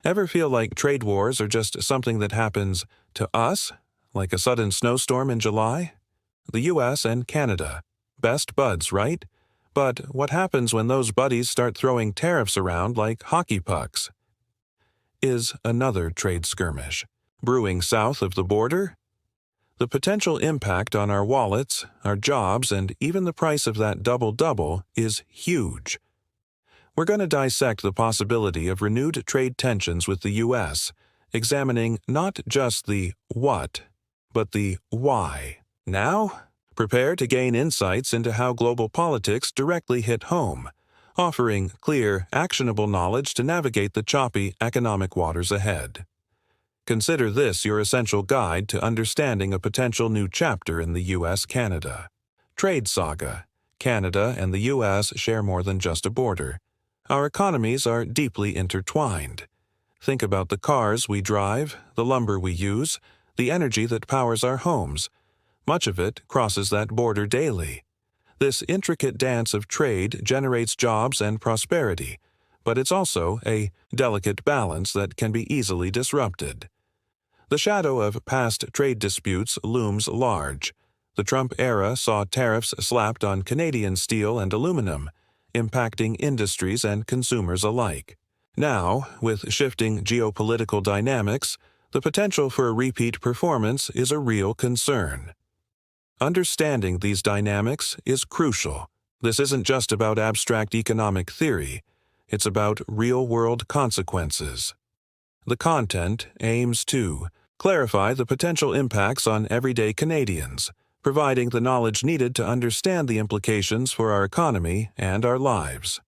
Ever feel like trade wars are just something that happens to us, like a sudden snowstorm in July? The US and Canada. Best buds, right? But what happens when those buddies start throwing tariffs around like hockey pucks? Is another trade skirmish brewing south of the border? The potential impact on our wallets, our jobs, and even the price of that double-double is huge. We're going to dissect the possibility of renewed trade tensions with the U.S., examining not just the what, but the why. Now, prepare to gain insights into how global politics directly hit home, offering clear, actionable knowledge to navigate the choppy economic waters ahead. Consider this your essential guide to understanding a potential new chapter in the U.S.-Canada trade saga. Canada and the U.S. share more than just a border. Our economies are deeply intertwined. Think about the cars we drive, the lumber we use, the energy that powers our homes. Much of it crosses that border daily. This intricate dance of trade generates jobs and prosperity, but it's also a delicate balance that can be easily disrupted. The shadow of past trade disputes looms large. The Trump era saw tariffs slapped on Canadian steel and aluminum, impacting industries and consumers alike. Now, with shifting geopolitical dynamics, the potential for a repeat performance is a real concern. Understanding these dynamics is crucial. This isn't just about abstract economic theory, it's about real-world consequences. The content aims to clarify the potential impacts on everyday Canadians, providing the knowledge needed to understand the implications for our economy and our lives.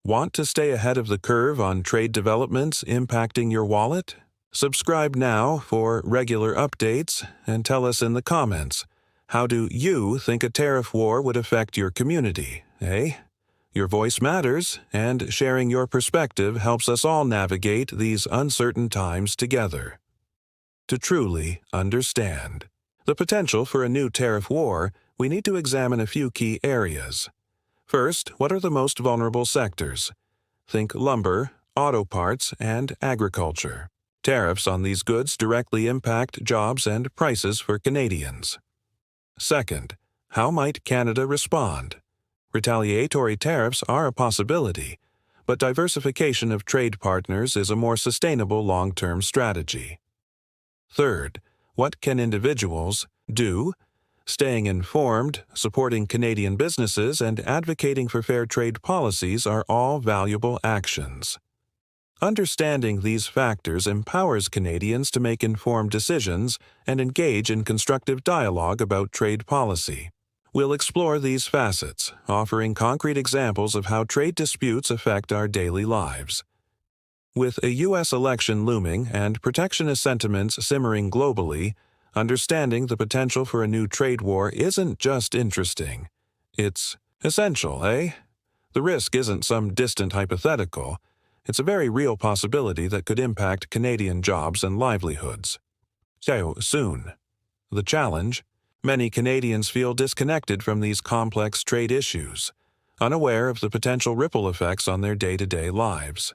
Want to stay ahead of the curve on trade developments impacting your wallet? Subscribe now for regular updates and tell us in the comments, how do you think a tariff war would affect your community, eh? Your voice matters, and sharing your perspective helps us all navigate these uncertain times together. To truly understand the potential for a new tariff war, we need to examine a few key areas. First, what are the most vulnerable sectors? Think lumber, auto parts, and agriculture. Tariffs on these goods directly impact jobs and prices for Canadians. Second, how might Canada respond? Retaliatory tariffs are a possibility, but diversification of trade partners is a more sustainable long-term strategy. Third, what can individuals do? Staying informed, supporting Canadian businesses, and advocating for fair trade policies are all valuable actions. Understanding these factors empowers Canadians to make informed decisions and engage in constructive dialogue about trade policy. We'll explore these facets, offering concrete examples of how trade disputes affect our daily lives. With a U.S. election looming and protectionist sentiments simmering globally, understanding the potential for a new trade war isn't just interesting. It's essential, eh? The risk isn't some distant hypothetical. It's a very real possibility that could impact Canadian jobs and livelihoods. So soon. The challenge? Many Canadians feel disconnected from these complex trade issues, unaware of the potential ripple effects on their day-to-day lives.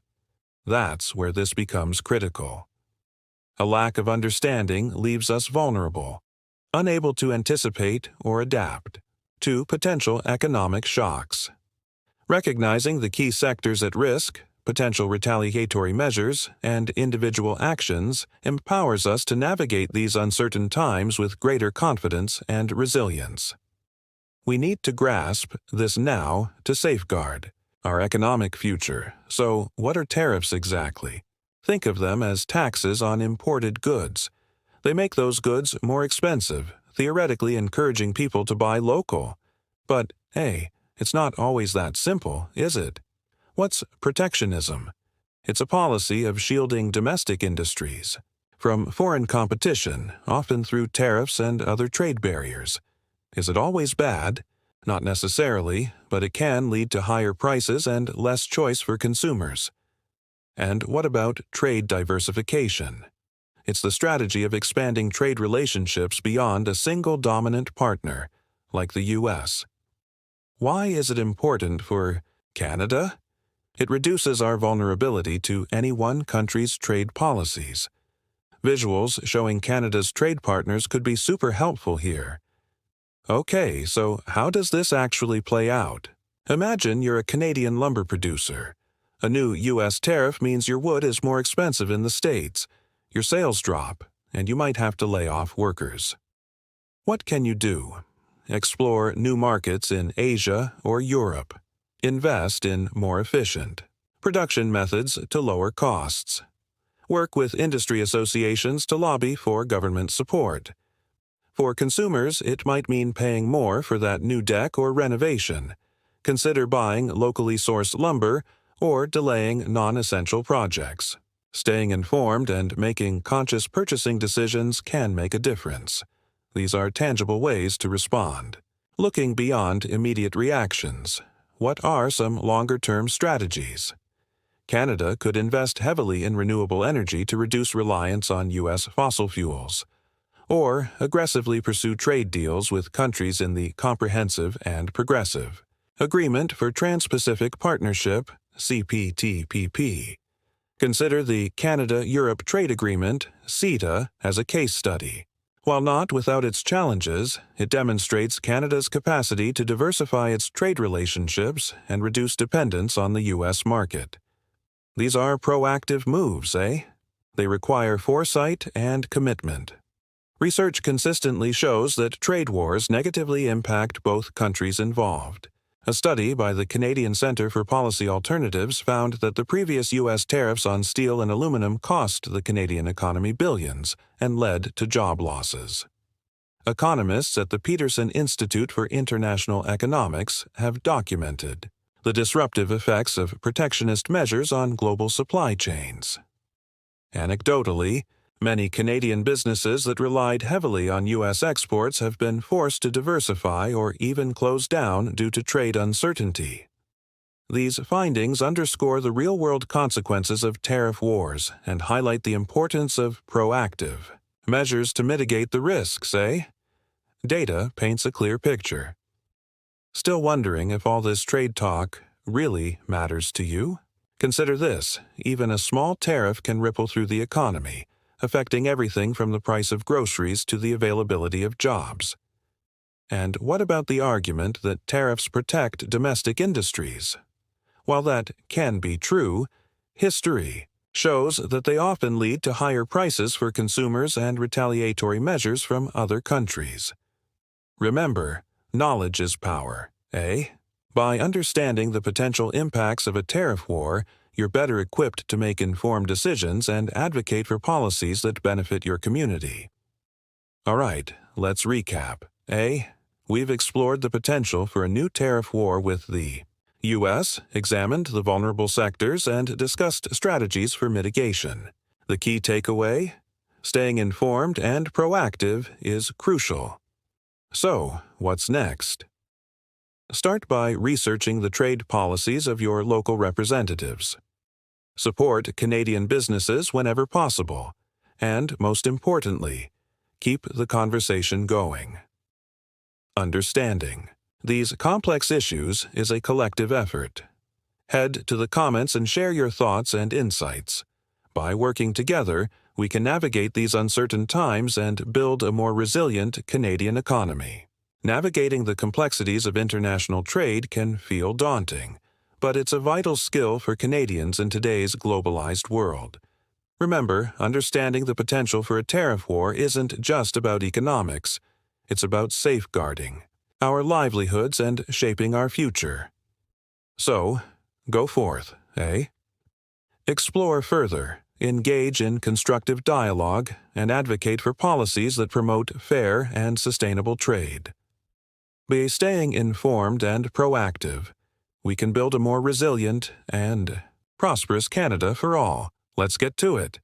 That's where this becomes critical. A lack of understanding leaves us vulnerable, unable to anticipate or adapt to potential economic shocks. Recognizing the key sectors at risk, potential retaliatory measures, and individual actions empowers us to navigate these uncertain times with greater confidence and resilience. We need to grasp this now to safeguard our economic future. So, what are tariffs exactly? Think of them as taxes on imported goods. They make those goods more expensive, theoretically encouraging people to buy local. But, hey, it's not always that simple, is it? What's protectionism? It's a policy of shielding domestic industries from foreign competition, often through tariffs and other trade barriers. Is it always bad? Not necessarily, but it can lead to higher prices and less choice for consumers. And what about trade diversification? It's the strategy of expanding trade relationships beyond a single dominant partner, like the U.S. Why is it important for Canada? It reduces our vulnerability to any one country's trade policies. Visuals showing Canada's trade partners could be super helpful here. Okay, so how does this actually play out? Imagine you're a Canadian lumber producer. A new U.S. tariff means your wood is more expensive in the States. Your sales drop, and you might have to lay off workers. What can you do? Explore new markets in Asia or Europe. Invest in more efficient production methods to lower costs. Work with industry associations to lobby for government support. For consumers, it might mean paying more for that new deck or renovation. Consider buying locally sourced lumber or delaying non-essential projects. Staying informed and making conscious purchasing decisions can make a difference. These are tangible ways to respond. Looking beyond immediate reactions, what are some longer-term strategies? Canada could invest heavily in renewable energy to reduce reliance on U.S. fossil fuels, or aggressively pursue trade deals with countries in the Comprehensive and Progressive Agreement for Trans-Pacific Partnership, CPTPP. Consider the Canada-Europe Trade Agreement, CETA, as a case study. While not without its challenges, it demonstrates Canada's capacity to diversify its trade relationships and reduce dependence on the U.S. market. These are proactive moves, eh? They require foresight and commitment. Research consistently shows that trade wars negatively impact both countries involved. A study by the Canadian Centre for Policy Alternatives found that the previous U.S. tariffs on steel and aluminum cost the Canadian economy billions and led to job losses. Economists at the Peterson Institute for International Economics have documented the disruptive effects of protectionist measures on global supply chains. Anecdotally, many Canadian businesses that relied heavily on U.S. exports have been forced to diversify or even close down due to trade uncertainty. These findings underscore the real-world consequences of tariff wars and highlight the importance of proactive measures to mitigate the risks, eh? Data paints a clear picture. Still wondering if all this trade talk really matters to you? Consider this: even a small tariff can ripple through the economy, affecting everything from the price of groceries to the availability of jobs. And what about the argument that tariffs protect domestic industries? While that can be true, history shows that they often lead to higher prices for consumers and retaliatory measures from other countries. Remember, knowledge is power, eh? By understanding the potential impacts of a tariff war, you're better equipped to make informed decisions and advocate for policies that benefit your community. All right, let's recap, eh? We've explored the potential for a new tariff war with the U.S., examined the vulnerable sectors, and discussed strategies for mitigation. The key takeaway? Staying informed and proactive is crucial. So, what's next? Start by researching the trade policies of your local representatives. Support Canadian businesses whenever possible. And, most importantly, keep the conversation going. Understanding these complex issues is a collective effort. Head to the comments and share your thoughts and insights. By working together, we can navigate these uncertain times and build a more resilient Canadian economy. Navigating the complexities of international trade can feel daunting, but it's a vital skill for Canadians in today's globalized world. Remember, understanding the potential for a tariff war isn't just about economics. It's about safeguarding our livelihoods and shaping our future. So, go forth, eh? Explore further, engage in constructive dialogue, and advocate for policies that promote fair and sustainable trade. By staying informed and proactive, we can build a more resilient and prosperous Canada for all. Let's get to it.